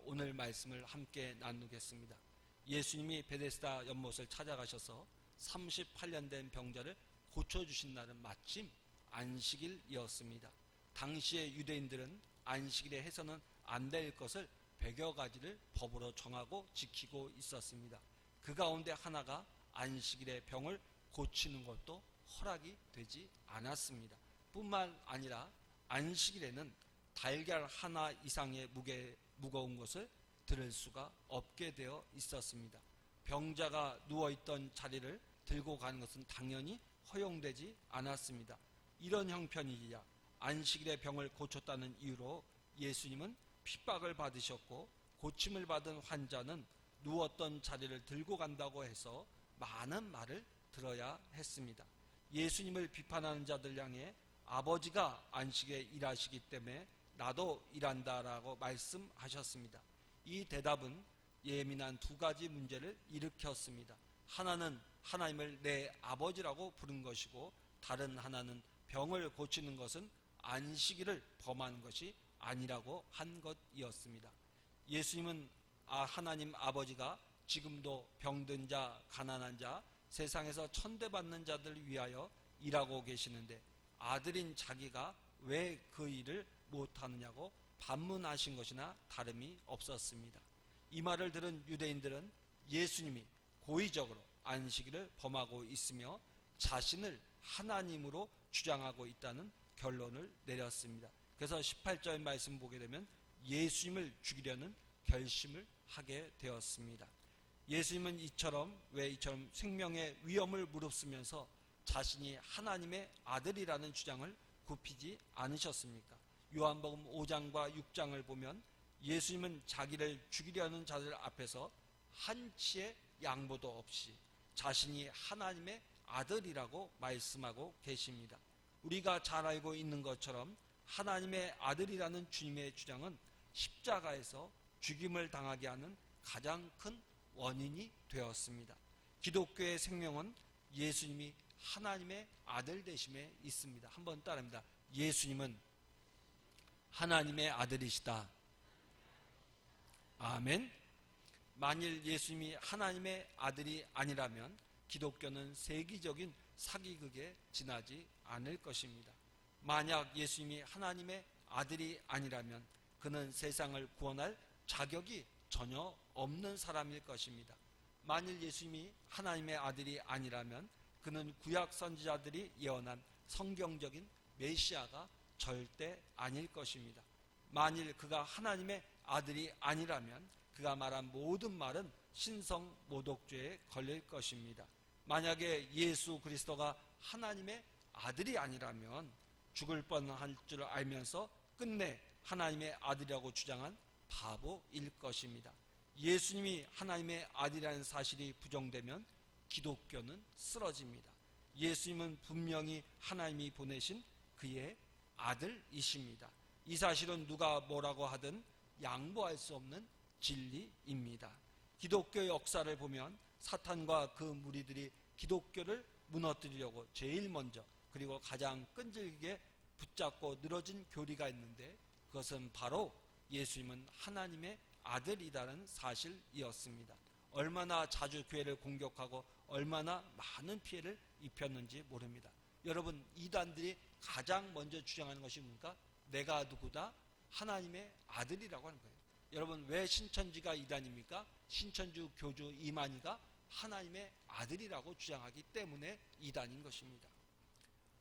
오늘 말씀을 함께 나누겠습니다. 예수님이 베데스다 연못을 찾아가셔서 38년 된 병자를 고쳐주신 날은 마침 안식일이었습니다. 당시의 유대인들은 안식일에 해서는 안 될 것을 100여 가지를 법으로 정하고 지키고 있었습니다. 그 가운데 하나가 안식일에 병을 고치는 것도 허락이 되지 않았습니다. 뿐만 아니라 안식일에는 달걀 하나 이상의 무거운 것을 들을 수가 없게 되어 있었습니다. 병자가 누워있던 자리를 들고 가는 것은 당연히 허용되지 않았습니다. 이런 형편이야 안식일에 병을 고쳤다는 이유로 예수님은 핍박을 받으셨고, 고침을 받은 환자는 누웠던 자리를 들고 간다고 해서 많은 말을 들어야 했습니다. 예수님을 비판하는 자들 향해 아버지가 안식에 일하시기 때문에 나도 일한다라고 말씀하셨습니다. 이 대답은 예민한 두 가지 문제를 일으켰습니다. 하나는 하나님을 내 아버지라고 부른 것이고, 다른 하나는 병을 고치는 것은 안식일을 범하는 것이 아니라고 한 것이었습니다. 예수님은 하나님 아버지가 지금도 병든 자, 가난한 자, 세상에서 천대받는 자들을 위하여 일하고 계시는데 아들인 자기가 왜 그 일을 못하느냐고 반문하신 것이나 다름이 없었습니다. 이 말을 들은 유대인들은 예수님이 고의적으로 안식일을 범하고 있으며 자신을 하나님으로 주장하고 있다는 결론을 내렸습니다. 그래서 18절 말씀 보게 되면 예수님을 죽이려는 결심을 하게 되었습니다. 예수님은 이처럼 생명의 위험을 무릅쓰면서 자신이 하나님의 아들이라는 주장을 굽히지 않으셨습니까? 요한복음 5장과 6장을 보면 예수님은 자기를 죽이려는 자들 앞에서 한치의 양보도 없이 자신이 하나님의 아들이라고 말씀하고 계십니다. 우리가 잘 알고 있는 것처럼 하나님의 아들이라는 주님의 주장은 십자가에서 죽임을 당하게 하는 가장 큰 원인이 되었습니다. 기독교의 생명은 예수님이 하나님의 아들 되심에 있습니다. 한번 따라합니다. 예수님은 하나님의 아들이시다. 아멘. 만일 예수님이 하나님의 아들이 아니라면 기독교는 세기적인 사기극에 지나지 않을 것입니다. 만약 예수님이 하나님의 아들이 아니라면 그는 세상을 구원할 자격이 전혀 없는 사람일 것입니다. 만일 예수님이 하나님의 아들이 아니라면 그는 구약 선지자들이 예언한 성경적인 메시아가 절대 아닐 것입니다. 만일 그가 하나님의 아들이 아니라면 그가 말한 모든 말은 신성모독죄에 걸릴 것입니다. 만약에 예수 그리스도가 하나님의 아들이 아니라면 죽을 뻔할 줄 알면서 끝내 하나님의 아들이라고 주장한 바보일 것입니다. 예수님이 하나님의 아들이라는 사실이 부정되면 기독교는 쓰러집니다. 예수님은 분명히 하나님이 보내신 그의 아들이십니다. 이 사실은 누가 뭐라고 하든 양보할 수 없는 진리입니다. 기독교 역사를 보면 사탄과 그 무리들이 기독교를 무너뜨리려고 제일 먼저 그리고 가장 끈질기게 붙잡고 늘어진 교리가 있는데 그것은 바로 예수님은 하나님의 아들이라는 사실이었습니다. 얼마나 자주 교회를 공격하고 얼마나 많은 피해를 입혔는지 모릅니다. 여러분, 이단들이 가장 먼저 주장하는 것이 뭡니까? 내가 누구다? 하나님의 아들이라고 하는 거예요. 여러분, 왜 신천지가 이단입니까? 신천주 교주 이만희가 하나님의 아들이라고 주장하기 때문에 이단인 것입니다.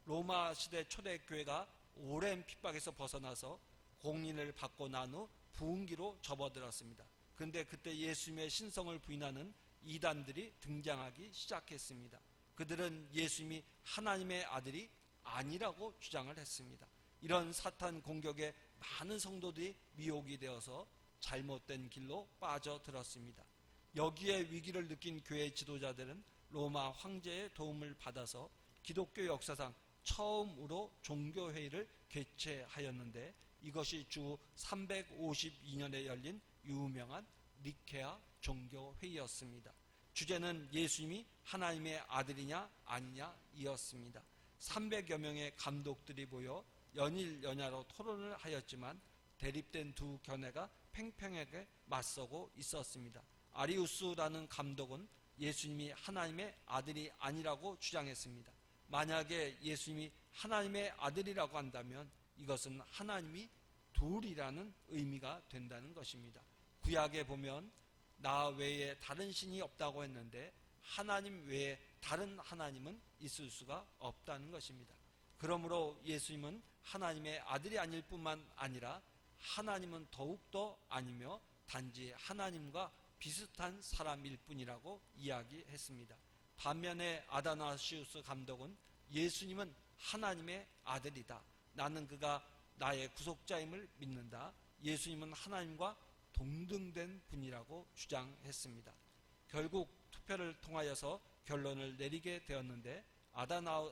로마 시대 초대교회가 오랜 핍박에서 벗어나서 공인을 받고 난 후 부흥기로 접어들었습니다. 그런데 그때 예수님의 신성을 부인하는 이단들이 등장하기 시작했습니다. 그들은 예수님이 하나님의 아들이 아니라고 주장을 했습니다. 이런 사탄 공격에 많은 성도들이 미혹이 되어서 잘못된 길로 빠져들었습니다. 여기에 위기를 느낀 교회 지도자들은 로마 황제의 도움을 받아서 기독교 역사상 처음으로 종교회의를 개최하였는데 이것이 주 352년에 열린 유명한 니케아 종교회의였습니다. 주제는 예수님이 하나님의 아들이냐 아니냐 이었습니다. 300여 명의 감독들이 모여 연일 연야로 토론을 하였지만 대립된 두 견해가 팽팽하게 맞서고 있었습니다. 아리우스라는 감독은 예수님이 하나님의 아들이 아니라고 주장했습니다. 만약에 예수님이 하나님의 아들이라고 한다면 이것은 하나님이 둘이라는 의미가 된다는 것입니다. 구약에 보면 나 외에 다른 신이 없다고 했는데 하나님 외에 다른 하나님은 있을 수가 없다는 것입니다. 그러므로 예수님은 하나님의 아들이 아닐 뿐만 아니라 하나님은 더욱더 아니며 단지 하나님과 비슷한 사람일 뿐이라고 이야기했습니다. 반면에 아다나시우스 감독은 예수님은 하나님의 아들이다. 나는 그가 나의 구속자임을 믿는다. 예수님은 하나님과 동등된 분이라고 주장했습니다. 결국 투표를 통하여서 결론을 내리게 되었는데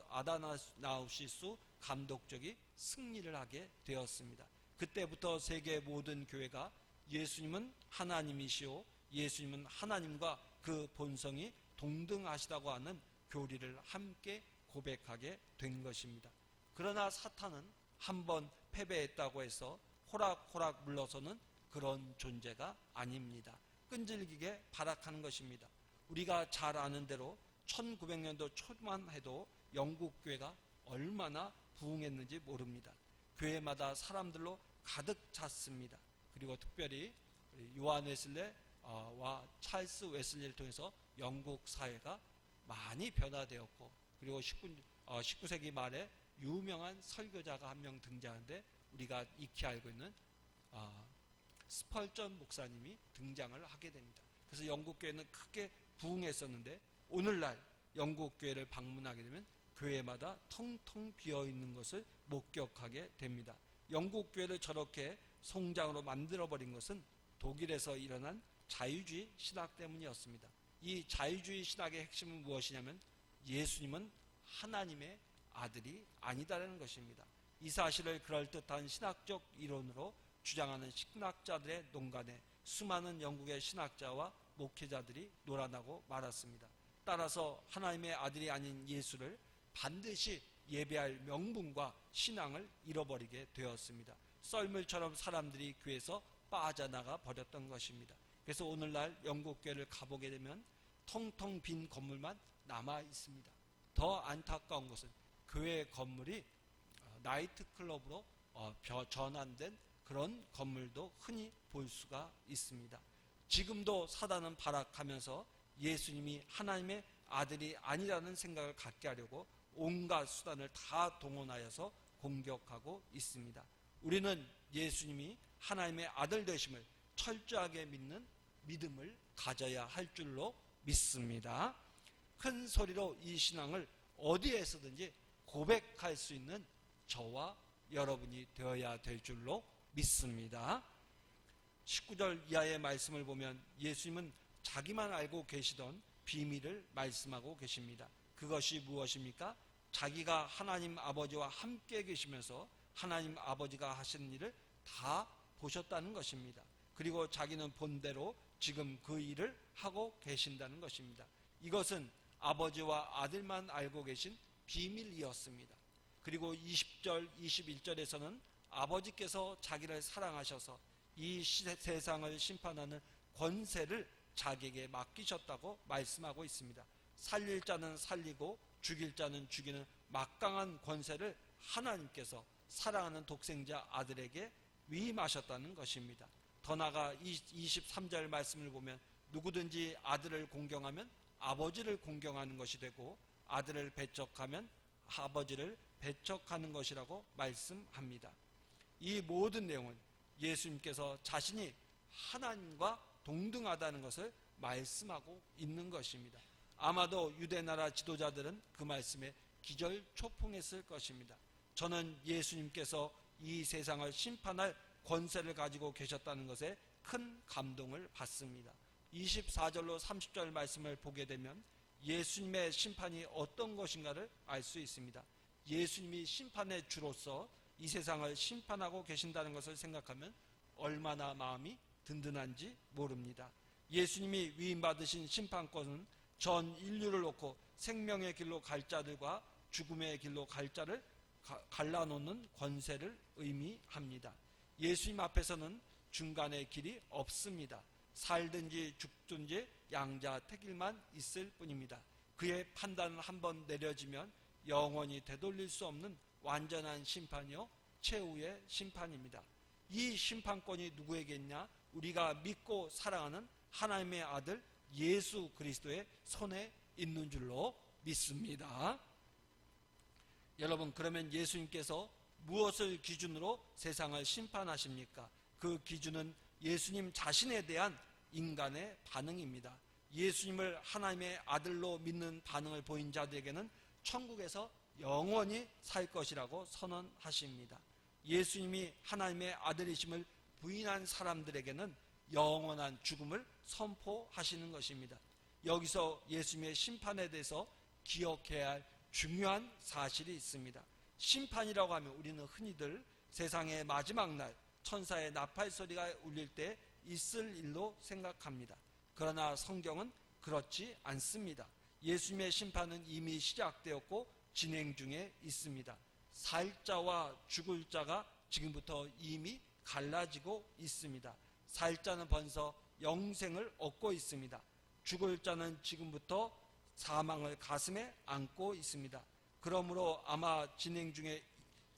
아다나우시스 감독 쪽이 승리를 하게 되었습니다. 그때부터 세계 모든 교회가 예수님은 하나님이시오, 예수님은 하나님과 그 본성이 동등하시다고 하는 교리를 함께 고백하게 된 것입니다. 그러나 사탄은 한번 패배했다고 해서 호락호락 물러서는 그런 존재가 아닙니다. 끈질기게 발악하는 것입니다. 우리가 잘 아는 대로 1900년도 초만 해도 영국 교회가 얼마나 부흥했는지 모릅니다. 교회마다 사람들로 가득 찼습니다. 그리고 특별히 요한 웨슬레와 찰스 웨슬리를 통해서 영국 사회가 많이 변화되었고, 그리고 19세기 말에 유명한 설교자가 한 명 등장하는데 우리가 익히 알고 있는 스펄전 목사님이 등장을 하게 됩니다. 그래서 영국 교회는 크게 부흥했었는데 오늘날 영국 교회를 방문하게 되면 교회마다 텅텅 비어 있는 것을 목격하게 됩니다. 영국 교회를 저렇게 송장으로 만들어버린 것은 독일에서 일어난 자유주의 신학 때문이었습니다. 이 자유주의 신학의 핵심은 무엇이냐면 예수님은 하나님의 아들이 아니다라는 것입니다. 이 사실을 그럴듯한 신학적 이론으로 주장하는 신학자들의 농간에 수많은 영국의 신학자와 목회자들이 놀아나고 말았습니다. 따라서 하나님의 아들이 아닌 예수를 반드시 예배할 명분과 신앙을 잃어버리게 되었습니다. 썰물처럼 사람들이 교회에서 빠져나가 버렸던 것입니다. 그래서 오늘날 영국 교회를 가보게 되면 텅텅 빈 건물만 남아 있습니다. 더 안타까운 것은 교회 건물이 나이트클럽으로 전환된 그런 건물도 흔히 볼 수가 있습니다. 지금도 사단은 발악하면서 예수님이 하나님의 아들이 아니라는 생각을 갖게 하려고 온갖 수단을 다 동원하여서 공격하고 있습니다. 우리는 예수님이 하나님의 아들 되심을 철저하게 믿는 믿음을 가져야 할 줄로 믿습니다. 큰 소리로 이 신앙을 어디에서든지 고백할 수 있는 저와 여러분이 되어야 될 줄로 믿습니다. 19절 이하의 말씀을 보면 예수님은 자기만 알고 계시던 비밀을 말씀하고 계십니다. 그것이 무엇입니까? 자기가 하나님 아버지와 함께 계시면서 하나님 아버지가 하시는 일을 다 보셨다는 것입니다. 그리고 자기는 본대로 지금 그 일을 하고 계신다는 것입니다. 이것은 아버지와 아들만 알고 계신 비밀이었습니다. 그리고 20절, 21절에서는 아버지께서 자기를 사랑하셔서 이 세상을 심판하는 권세를 자기에게 맡기셨다고 말씀하고 있습니다. 살릴 자는 살리고 죽일 자는 죽이는 막강한 권세를 하나님께서 사랑하는 독생자 아들에게 위임하셨다는 것입니다. 더 나아가 23절 말씀을 보면 누구든지 아들을 공경하면 아버지를 공경하는 것이 되고 아들을 배척하면 아버지를 배척하는 것이라고 말씀합니다. 이 모든 내용은 예수님께서 자신이 하나님과 동등하다는 것을 말씀하고 있는 것입니다. 아마도 유대나라 지도자들은 그 말씀에 기절초풍했을 것입니다. 저는 예수님께서 이 세상을 심판할 권세를 가지고 계셨다는 것에 큰 감동을 받습니다. 24절로 30절 말씀을 보게 되면 예수님의 심판이 어떤 것인가를 알 수 있습니다. 예수님이 심판의 주로서 이 세상을 심판하고 계신다는 것을 생각하면 얼마나 마음이 든든한지 모릅니다. 예수님이 위임받으신 심판권은 전 인류를 놓고 생명의 길로 갈 자들과 죽음의 길로 갈 자를 갈라놓는 권세를 의미합니다. 예수님 앞에서는 중간에 길이 없습니다. 살든지 죽든지 양자택일만 있을 뿐입니다. 그의 판단을 한번 내려지면 영원히 되돌릴 수 없는 완전한 심판이요 최후의 심판입니다. 이 심판권이 누구에게 있냐? 우리가 믿고 사랑하는 하나님의 아들 예수 그리스도의 손에 있는 줄로 믿습니다. 여러분, 그러면 예수님께서 무엇을 기준으로 세상을 심판하십니까? 그 기준은 예수님 자신에 대한 인간의 반응입니다. 예수님을 하나님의 아들로 믿는 반응을 보인 자들에게는 천국에서 영원히 살 것이라고 선언하십니다. 예수님이 하나님의 아들이심을 부인한 사람들에게는 영원한 죽음을 선포하시는 것입니다. 여기서 예수님의 심판에 대해서 기억해야 할 중요한 사실이 있습니다. 심판이라고 하면 우리는 흔히들 세상의 마지막 날 천사의 나팔 소리가 울릴 때 있을 일로 생각합니다. 그러나 성경은 그렇지 않습니다. 예수님의 심판은 이미 시작되었고 진행 중에 있습니다. 살 자와 죽을 자가 지금부터 이미 갈라지고 있습니다. 살 자는 벌써 영생을 얻고 있습니다. 죽을 자는 지금부터 사망을 가슴에 안고 있습니다. 그러므로 아마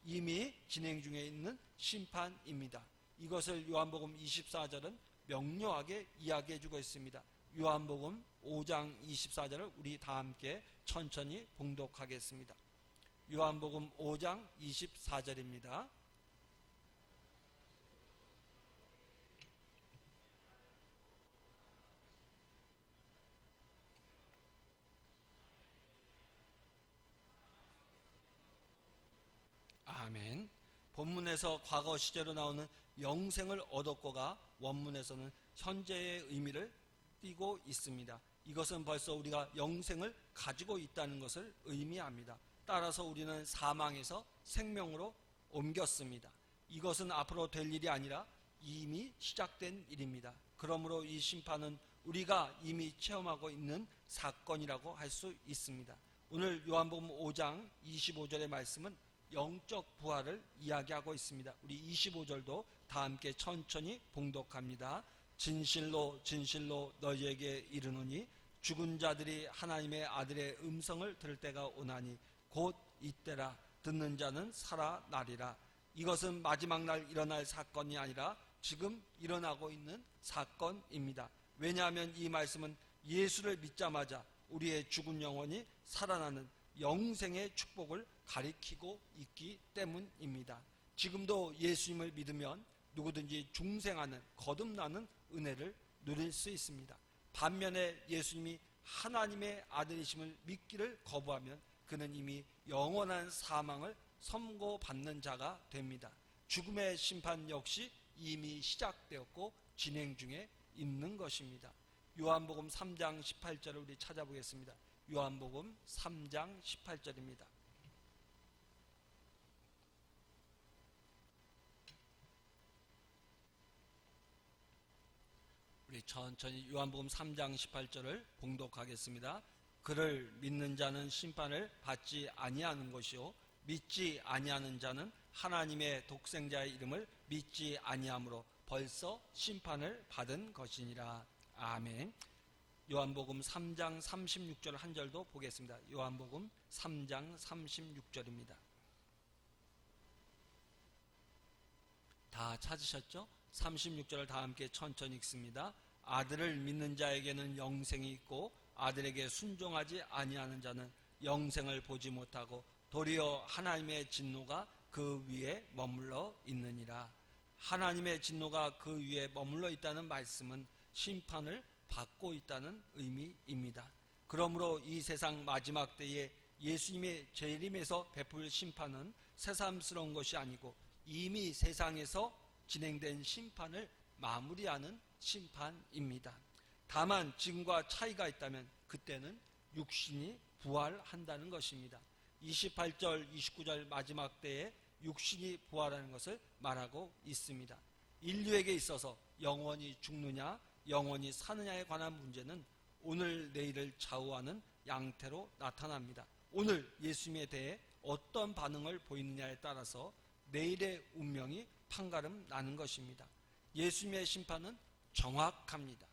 이미 진행 중에 있는 심판입니다. 이것을 요한복음 24절은 명료하게 이야기해 주고 있습니다. 요한복음 5장 24절을 우리 다 함께 천천히 봉독하겠습니다. 요한복음 5장 24절입니다. 아멘. 본문에서 과거 시제로 나오는 영생을 얻었고가 원문에서는 현재의 의미를 띠고 있습니다. 이것은 벌써 우리가 영생을 가지고 있다는 것을 의미합니다. 따라서 우리는 사망에서 생명으로 옮겼습니다. 이것은 앞으로 될 일이 아니라 이미 시작된 일입니다. 그러므로 이 심판은 우리가 이미 체험하고 있는 사건이라고 할 수 있습니다. 오늘 요한복음 5장 25절의 말씀은 영적 부활을 이야기하고 있습니다. 우리 25절도 다 함께 천천히 봉독합니다. 진실로 진실로 너희에게 이르노니 죽은 자들이 하나님의 아들의 음성을 들을 때가 오나니 곧 이때라. 듣는 자는 살아나리라. 이것은 마지막 날 일어날 사건이 아니라 지금 일어나고 있는 사건입니다. 왜냐하면 이 말씀은 예수를 믿자마자 우리의 죽은 영혼이 살아나는 영생의 축복을 가리키고 있기 때문입니다. 지금도 예수님을 믿으면 누구든지 중생하는 거듭나는 은혜를 누릴 수 있습니다. 반면에 예수님이 하나님의 아들이심을 믿기를 거부하면 그는 이미 영원한 사망을 선고받는 자가 됩니다. 죽음의 심판 역시 이미 시작되었고 진행 중에 있는 것입니다. 요한복음 3장 18절을 우리 찾아보겠습니다. 요한복음 3장 18절입니다. 우리 천천히 요한복음 3장 18절을 봉독하겠습니다. 그를 믿는 자는 심판을 받지 아니하는 것이요 믿지 아니하는 자는 하나님의 독생자의 이름을 믿지 아니함으로 벌써 심판을 받은 것이니라. 아멘. 요한복음 3장 36절 한 절도 보겠습니다. 요한복음 3장 36절입니다. 다 찾으셨죠? 36절을 다 함께 천천히 읽습니다. 아들을 믿는 자에게는 영생이 있고 아들에게 순종하지 아니하는 자는 영생을 보지 못하고 도리어 하나님의 진노가 그 위에 머물러 있느니라. 하나님의 진노가 그 위에 머물러 있다는 말씀은 심판을 받고 있다는 의미입니다. 그러므로 이 세상 마지막 때에 예수님의 재림에서 베풀 심판은 새삼스러운 것이 아니고 이미 세상에서 진행된 심판을 마무리하는 심판입니다. 다만 지금과 차이가 있다면 그때는 육신이 부활한다는 것입니다. 28절, 29절 마지막 때에 육신이 부활하는 것을 말하고 있습니다. 인류에게 있어서 영원히 죽느냐 영원히 사느냐에 관한 문제는 오늘 내일을 좌우하는 양태로 나타납니다. 오늘 예수님에 대해 어떤 반응을 보이느냐에 따라서 내일의 운명이 판가름 나는 것입니다. 예수님의 심판은 정확합니다.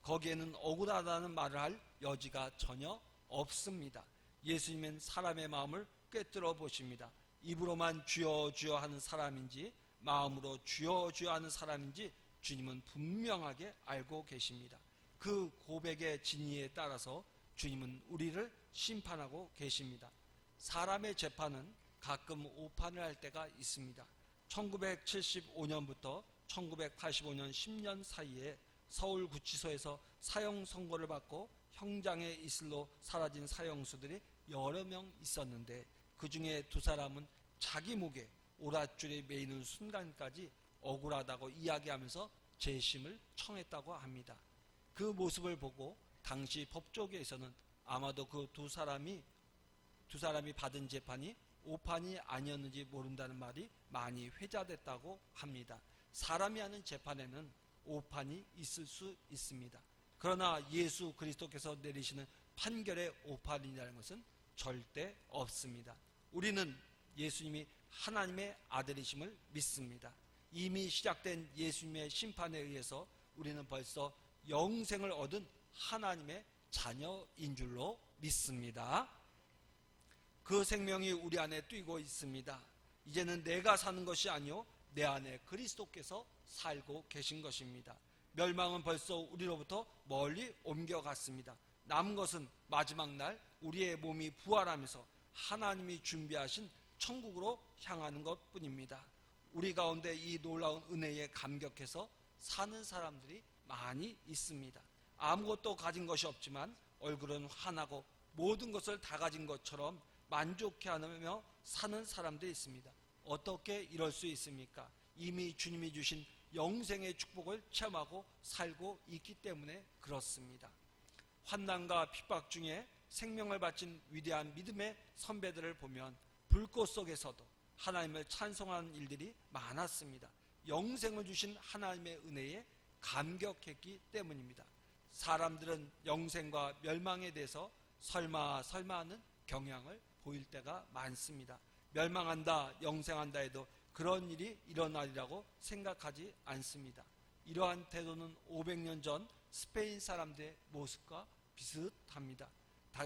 거기에는 억울하다는 말을 할 여지가 전혀 없습니다. 예수님은 사람의 마음을 꿰뚫어 보십니다. 입으로만 주여 주여 하는 사람인지 마음으로 주여 주여 하는 사람인지 주님은 분명하게 알고 계십니다. 그 고백의 진리에 따라서 주님은 우리를 심판하고 계십니다. 사람의 재판은 가끔 오판을 할 때가 있습니다. 1975년부터 1985년 10년 사이에 서울구치소에서 사형 선고를 받고 형장에 이슬로 사라진 사형수들이 여러 명 있었는데 그 중에 두 사람은 자기 목에 오랏줄이 매이는 순간까지 억울하다고 이야기하면서 재심을 청했다고 합니다. 그 모습을 보고 당시 법조계에서는 아마도 그 두 사람이 받은 재판이 오판이 아니었는지 모른다는 말이 많이 회자됐다고 합니다. 사람이 하는 재판에는 오판이 있을 수 있습니다. 그러나 예수 그리스도께서 내리시는 판결의 오판이라는 것은 절대 없습니다. 우리는 예수님이 하나님의 아들이심을 믿습니다. 이미 시작된 예수님의 심판에 의해서 우리는 벌써 영생을 얻은 하나님의 자녀인 줄로 믿습니다. 그 생명이 우리 안에 뛰고 있습니다. 이제는 내가 사는 것이 아니요 내 안에 그리스도께서 살고 계신 것입니다. 멸망은 벌써 우리로부터 멀리 옮겨갔습니다. 남은 것은 마지막 날 우리의 몸이 부활하면서 하나님이 준비하신 천국으로 향하는 것뿐입니다. 우리 가운데 이 놀라운 은혜에 감격해서 사는 사람들이 많이 있습니다. 아무것도 가진 것이 없지만 얼굴은 환하고 모든 것을 다 가진 것처럼 만족해하며 사는 사람들이 있습니다. 어떻게 이럴 수 있습니까? 이미 주님이 주신 영생의 축복을 체험하고 살고 있기 때문에 그렇습니다. 환난과 핍박 중에 생명을 바친 위대한 믿음의 선배들을 보면 불꽃 속에서도 하나님을 찬송하는 일들이 많았습니다. 영생을 주신 하나님의 은혜에 감격했기 때문입니다. 사람들은 영생과 멸망에 대해서 설마 하는 경향을 보일 때가 많습니다. 멸망한다, 영생한다 해도 그런 일이 일어나리라고 생각하지 않습니다. 이러한 태도는 500년 전 스페인 사람들의 모습과 비슷합니다.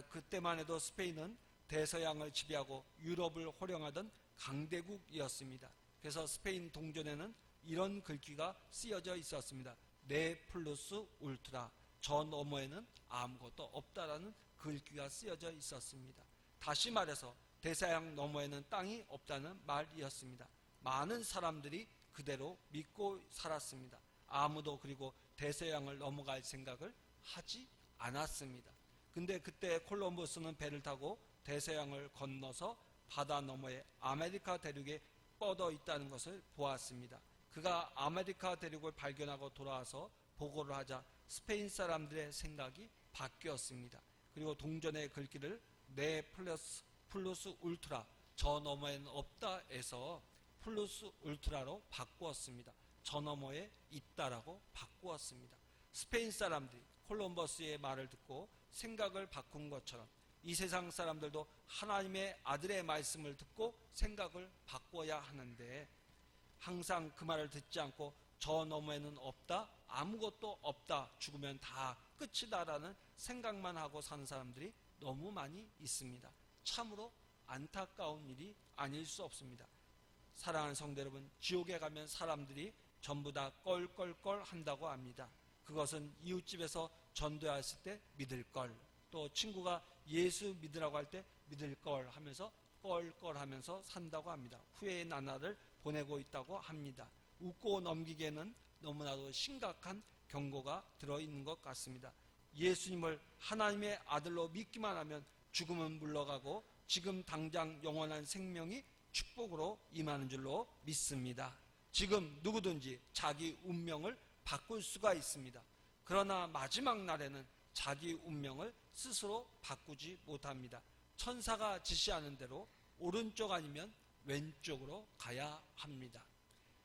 그때만 해도 스페인은 대서양을 지배하고 유럽을 호령하던 강대국이었습니다. 그래서 스페인 동전에는 이런 글귀가 쓰여져 있었습니다. 네 플러스 울트라, 저 너머에는 아무것도 없다라는 글귀가 쓰여져 있었습니다. 다시 말해서 대서양 너머에는 땅이 없다는 말이었습니다. 많은 사람들이 그대로 믿고 살았습니다. 아무도 그리고 대서양을 넘어갈 생각을 하지 않았습니다. 근데 그때 콜럼버스는 배를 타고 대서양을 건너서 바다 너머에 아메리카 대륙에 뻗어 있다는 것을 보았습니다. 그가 아메리카 대륙을 발견하고 돌아와서 보고를 하자 스페인 사람들의 생각이 바뀌었습니다. 그리고 동전의 글귀를 네 플러스 울트라, 저 너머에는 없다 해서 플러스 울트라로 바꾸었습니다. 저 너머에 있다라고 바꾸었습니다. 스페인 사람들이 콜럼버스의 말을 듣고 생각을 바꾼 것처럼 이 세상 사람들도 하나님의 아들의 말씀을 듣고 생각을 바꿔야 하는데 항상 그 말을 듣지 않고 저 너머에는 없다, 아무것도 없다, 죽으면 다 끝이다라는 생각만 하고 사는 사람들이 너무 많이 있습니다. 참으로 안타까운 일이 아닐 수 없습니다. 사랑하는 성도 여러분, 지옥에 가면 사람들이 전부 다 껄껄껄 한다고 합니다. 그것은 이웃집에서 전도했을 때 믿을 걸, 또 친구가 예수 믿으라고 할 때 믿을 걸 하면서 껄껄하면서 산다고 합니다. 후회의 나날을 보내고 있다고 합니다. 웃고 넘기기에는 너무나도 심각한 경고가 들어있는 것 같습니다. 예수님을 하나님의 아들로 믿기만 하면 죽음은 물러가고 지금 당장 영원한 생명이 축복으로 임하는 줄로 믿습니다. 지금 누구든지 자기 운명을 바꿀 수가 있습니다. 그러나 마지막 날에는 자기 운명을 스스로 바꾸지 못합니다. 천사가 지시하는 대로 오른쪽 아니면 왼쪽으로 가야 합니다.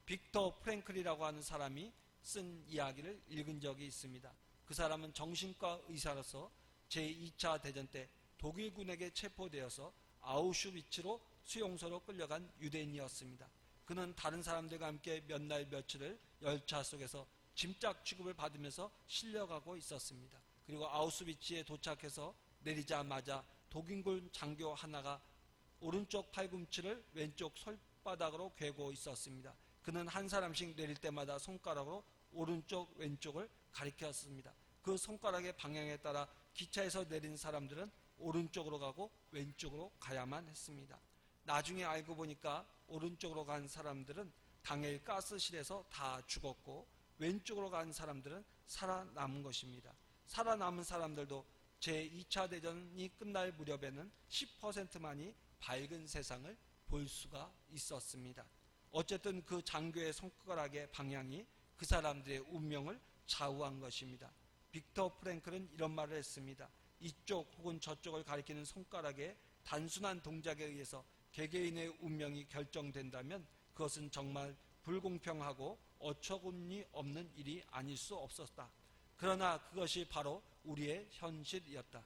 빅터 프랭클이라고 하는 사람이 쓴 이야기를 읽은 적이 있습니다. 그 사람은 정신과 의사로서 제2차 대전 때 독일군에게 체포되어서 아우슈비츠로 수용소로 끌려간 유대인이었습니다. 그는 다른 사람들과 함께 몇 날 며칠을 열차 속에서 짐짝 취급을 받으면서 실려가고 있었습니다. 그리고 아우슈비츠에 도착해서 내리자마자 독일군 장교 하나가 오른쪽 팔꿈치를 왼쪽 손바닥으로 괴고 있었습니다. 그는 한 사람씩 내릴 때마다 손가락으로 오른쪽 왼쪽을 가리켰습니다. 그 손가락의 방향에 따라 기차에서 내린 사람들은 오른쪽으로 가고 왼쪽으로 가야만 했습니다. 나중에 알고 보니까 오른쪽으로 간 사람들은 당일 가스실에서 다 죽었고 왼쪽으로 간 사람들은 살아남은 것입니다. 살아남은 사람들도 제2차 대전이 끝날 무렵에는 10%만이 밝은 세상을 볼 수가 있었습니다. 어쨌든 그 장교의 손가락의 방향이 그 사람들의 운명을 좌우한 것입니다. 빅터 프랭클은 이런 말을 했습니다. 이쪽 혹은 저쪽을 가리키는 손가락의 단순한 동작에 의해서 개개인의 운명이 결정된다면 그것은 정말 불공평하고 어처구니 없는 일이 아닐 수 없었다. 그러나 그것이 바로 우리의 현실이었다.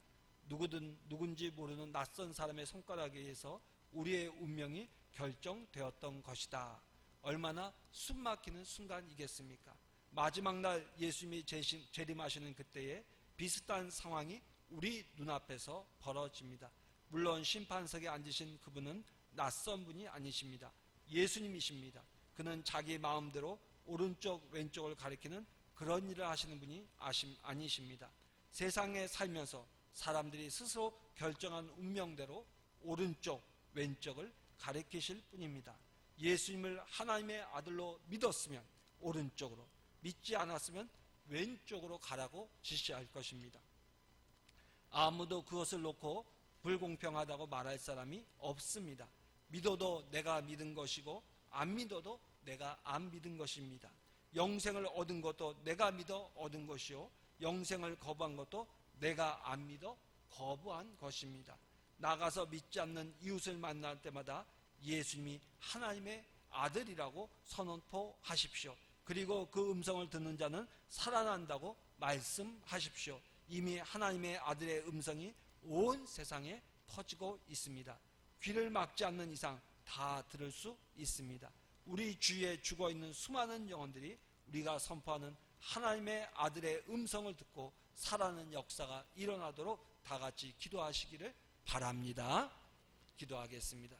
누군지 모르는 낯선 사람의 손가락에 의해서 우리의 운명이 결정되었던 것이다. 얼마나 숨막히는 순간이겠습니까? 마지막 날 예수님이 재림하시는 그때에 비슷한 상황이 우리 눈앞에서 벌어집니다. 물론 심판석에 앉으신 그분은 낯선 분이 아니십니다. 예수님이십니다. 그는 자기 마음대로 오른쪽 왼쪽을 가리키는 그런 일을 하시는 분이 아니십니다. 세상에 살면서 사람들이 스스로 결정한 운명대로 오른쪽 왼쪽을 가리키실 뿐입니다. 예수님을 하나님의 아들로 믿었으면 오른쪽으로, 믿지 않았으면 왼쪽으로 가라고 지시할 것입니다. 아무도 그것을 놓고 불공평하다고 말할 사람이 없습니다. 믿어도 내가 믿은 것이고 안 믿어도 내가 안 믿은 것입니다. 영생을 얻은 것도 내가 믿어 얻은 것이요 영생을 거부한 것도 내가 안 믿어 거부한 것입니다. 나가서 믿지 않는 이웃을 만날 때마다 예수님이 하나님의 아들이라고 선언하십시오. 그리고 그 음성을 듣는 자는 살아난다고 말씀하십시오. 이미 하나님의 아들의 음성이 온 세상에 퍼지고 있습니다. 귀를 막지 않는 이상 다 들을 수 있습니다. 우리 주위에 죽어있는 수많은 영혼들이 우리가 선포하는 하나님의 아들의 음성을 듣고 살아나는 역사가 일어나도록 다 같이 기도하시기를 바랍니다. 기도하겠습니다.